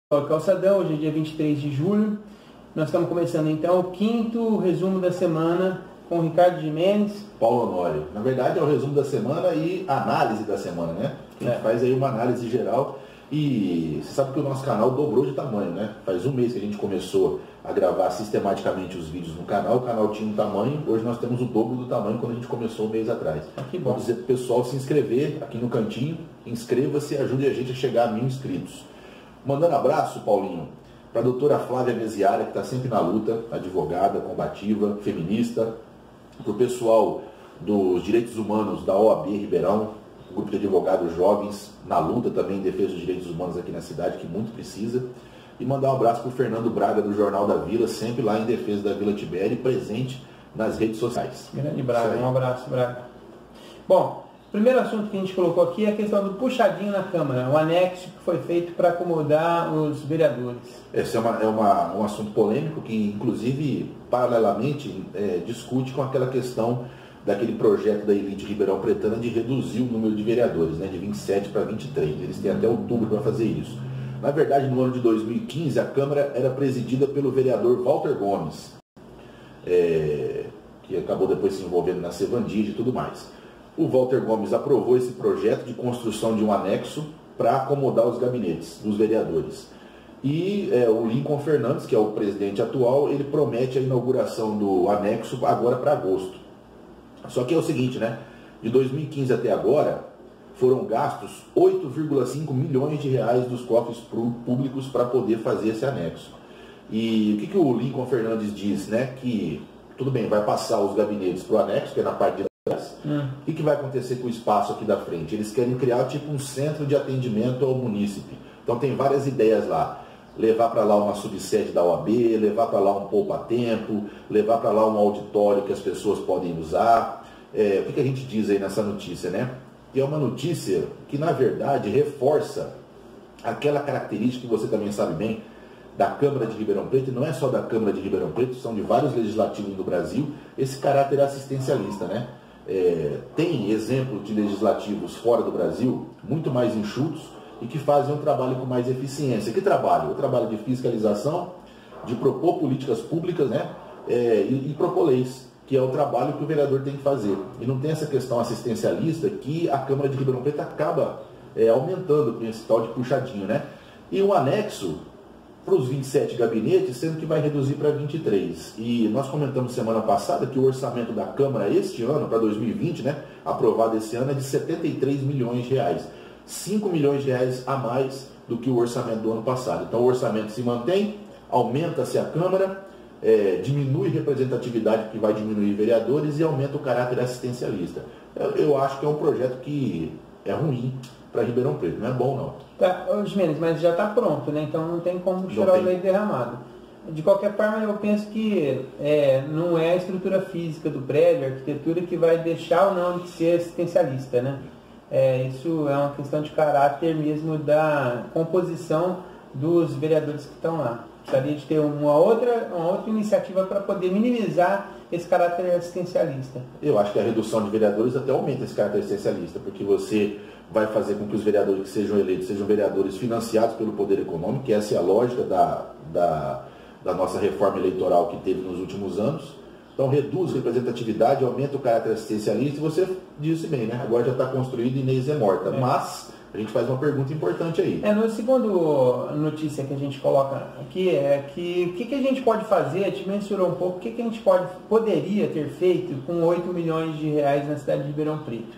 Calçadão, hoje é dia 23 de julho. Nós estamos começando então o 5º resumo da semana com o Ricardo Gimenez. Paulo Honório. Na verdade é o resumo da semana e análise da semana, né? A gente faz aí uma análise geral e você sabe que o nosso canal dobrou de tamanho, né? Faz um mês que a gente começou a gravar sistematicamente os vídeos no canal, o canal tinha um tamanho, hoje nós temos o dobro do tamanho quando a gente começou um mês atrás. Que bom. Vou dizer para o pessoal se inscrever aqui no cantinho, inscreva-se e ajude a gente a chegar a 1000 inscritos. Mandando abraço, Paulinho, para a doutora Flávia Mesiara, que está sempre na luta, advogada, combativa, feminista, para o pessoal dos direitos humanos da OAB Ribeirão, o grupo de advogados jovens, na luta também em defesa dos direitos humanos aqui na cidade, que muito precisa. E mandar um abraço para o Fernando Braga, do Jornal da Vila, sempre lá em defesa da Vila Tibério, presente nas redes sociais. Grande Braga, um abraço, Braga. Bom, o primeiro assunto que a gente colocou aqui é a questão do puxadinho na Câmara, o anexo que foi feito para acomodar os vereadores. Esse é um assunto polêmico que, inclusive, paralelamente, discute com aquela questão daquele projeto da elite Ribeirão Pretana de reduzir o número de vereadores, né, de 27 para 23. Eles têm até outubro para fazer isso. Na verdade, no ano de 2015, a Câmara era presidida pelo vereador Walter Gomes, que acabou depois se envolvendo na Sevandija e tudo mais. O Walter Gomes aprovou esse projeto de construção de um anexo para acomodar os gabinetes dos vereadores. E o Lincoln Fernandes, que é o presidente atual, ele promete a inauguração do anexo agora para agosto. Só que é o seguinte, né? De 2015 até agora, foram gastos 8,5 milhões de reais dos cofres públicos para poder fazer esse anexo. E o que o Lincoln Fernandes diz, né? Que, tudo bem, vai passar os gabinetes para o anexo, que é na parte de trás. O que vai acontecer com o espaço aqui da frente? Eles querem criar tipo um centro de atendimento ao munícipe. Então tem várias ideias lá. Levar para lá uma subsede da OAB, levar para lá um poupa-tempo, levar para lá um auditório que as pessoas podem usar. O que a gente diz aí nessa notícia, né? Que é uma notícia que, na verdade, reforça aquela característica que você também sabe bem da Câmara de Ribeirão Preto, e não é só da Câmara de Ribeirão Preto, são de vários legislativos do Brasil, esse caráter assistencialista, né? Tem exemplos de legislativos fora do Brasil, muito mais enxutos, e que fazem um trabalho com mais eficiência. Que trabalho? O trabalho de fiscalização, de propor políticas públicas, né? E propor leis, que é o trabalho que o vereador tem que fazer. E não tem essa questão assistencialista que a Câmara de Ribeirão Preto acaba aumentando com esse tal de puxadinho, né? E um anexo para os 27 gabinetes, sendo que vai reduzir para 23. E nós comentamos semana passada que o orçamento da Câmara este ano, para 2020, né, aprovado esse ano, é de 73 milhões de reais. 5 milhões de reais a mais do que o orçamento do ano passado. Então o orçamento se mantém, aumenta-se a Câmara, diminui representatividade, que vai diminuir vereadores, e aumenta o caráter assistencialista. Eu acho que é um projeto que é ruim para Ribeirão Preto, não é bom não. Tá, Gimenez, mas já está pronto, né? Então não tem como chorar o leite derramado. De qualquer forma, eu penso que não é a estrutura física do prédio, a arquitetura, que vai deixar ou não de ser assistencialista, né? Isso é uma questão de caráter mesmo da composição dos vereadores que estão lá. Precisaria de ter uma outra iniciativa para poder minimizar esse caráter assistencialista. Eu acho que a redução de vereadores até aumenta esse caráter assistencialista, porque você vai fazer com que os vereadores que sejam eleitos sejam vereadores financiados pelo poder econômico, que essa é a lógica da nossa reforma eleitoral que teve nos últimos anos. Então reduz representatividade, aumenta o caráter assistencialista, e você disse bem, né? Agora já está construído e Inês é morta. Mas a gente faz uma pergunta importante aí. No segundo notícia que a gente coloca aqui é que o que a gente pode fazer, a gente mensurou um pouco, o que a gente poderia ter feito com 8 milhões de reais na cidade de Ribeirão Preto.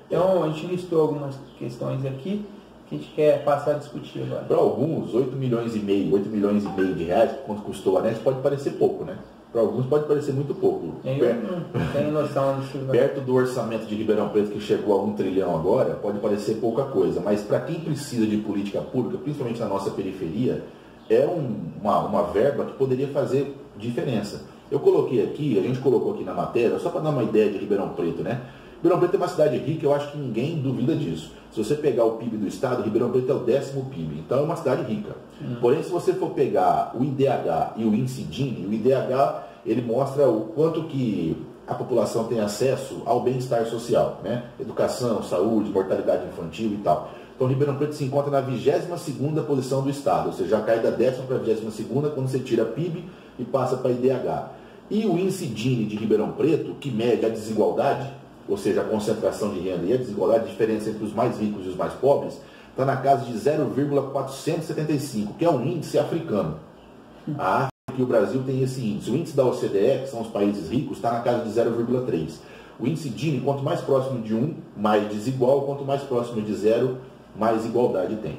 Então a gente listou algumas questões aqui que a gente quer passar a discutir agora. Para alguns, 8 milhões e meio de reais, quanto custou o anexo, pode parecer pouco, né? Para alguns pode parecer muito pouco. Eu não tenho noção disso. Perto do orçamento de Ribeirão Preto, que chegou a 1 trilhão agora, pode parecer pouca coisa. Mas para quem precisa de política pública, principalmente na nossa periferia, é uma verba que poderia fazer diferença. Eu coloquei aqui, a gente colocou aqui na matéria, só para dar uma ideia de Ribeirão Preto, né? Ribeirão Preto é uma cidade rica, eu acho que ninguém duvida disso. Se você pegar o PIB do estado, Ribeirão Preto é o 10º PIB, então é uma cidade rica. Porém, se você for pegar o IDH e o índice Gini, o IDH ele mostra o quanto que a população tem acesso ao bem-estar social, né? Educação, saúde, mortalidade infantil e tal. Então Ribeirão Preto se encontra na 22ª posição do estado, ou seja, já cai da 10ª para a 22ª quando você tira PIB e passa para IDH. E o índice Gini de Ribeirão Preto, que mede a desigualdade, ou seja, a concentração de renda e a desigualdade, a diferença entre os mais ricos e os mais pobres, está na casa de 0,475, que é um índice africano. A África e o Brasil têm esse índice. O índice da OCDE, que são os países ricos, está na casa de 0,3. O índice Gini, quanto mais próximo de 1, mais desigual, quanto mais próximo de 0, mais igualdade tem.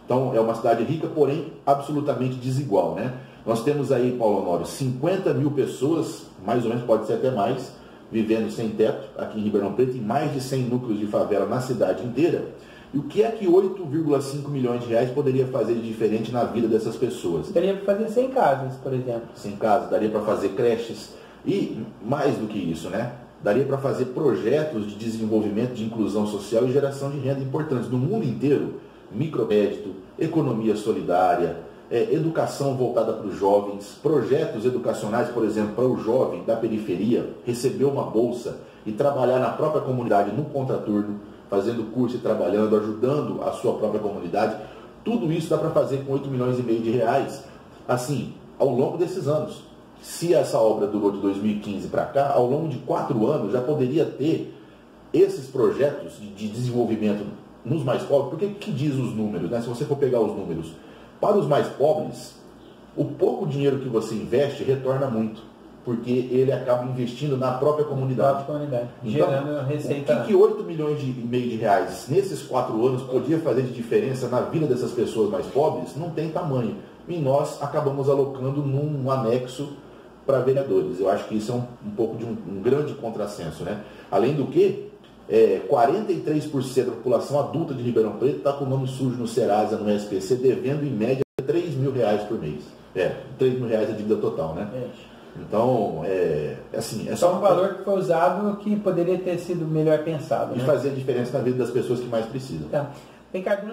Então, é uma cidade rica, porém absolutamente desigual, né? Nós temos aí, Paulo Honório, 50 mil pessoas, mais ou menos, pode ser até mais, vivendo sem teto aqui em Ribeirão Preto, e mais de 100 núcleos de favela na cidade inteira. E o que é que 8,5 milhões de reais poderia fazer de diferente na vida dessas pessoas? Daria para fazer 100 casas, por exemplo. 100 casas, daria para fazer creches e, mais do que isso, né? Daria para fazer projetos de desenvolvimento, de inclusão social e geração de renda importantes no mundo inteiro. Microcrédito, economia solidária, educação voltada para os jovens, projetos educacionais, por exemplo, para o jovem da periferia receber uma bolsa e trabalhar na própria comunidade no contraturno, fazendo curso e trabalhando, ajudando a sua própria comunidade. Tudo isso dá para fazer com 8 milhões e meio de reais, assim, ao longo desses anos. Se essa obra durou de 2015 para cá, ao longo de 4 anos já poderia ter esses projetos de desenvolvimento nos mais pobres. Porque o que diz os números, né? Se você for pegar os números, para os mais pobres, o pouco dinheiro que você investe retorna muito, porque ele acaba investindo na própria comunidade. Gerando receita. O que 8 milhões e meio de reais nesses 4 anos podia fazer de diferença na vida dessas pessoas mais pobres, não tem tamanho. E nós acabamos alocando num anexo para vereadores. Eu acho que isso é um pouco de um grande contrassenso, né? Além do que, 43% da população adulta de Ribeirão Preto está com o nome sujo no Serasa, no SPC, devendo em média 3 mil reais por mês. 3 mil reais é a dívida total, né? Então, assim, é só um valor que foi usado que poderia ter sido melhor pensado. E fazer a diferença na vida das pessoas que mais precisam. Tá. Ricardo,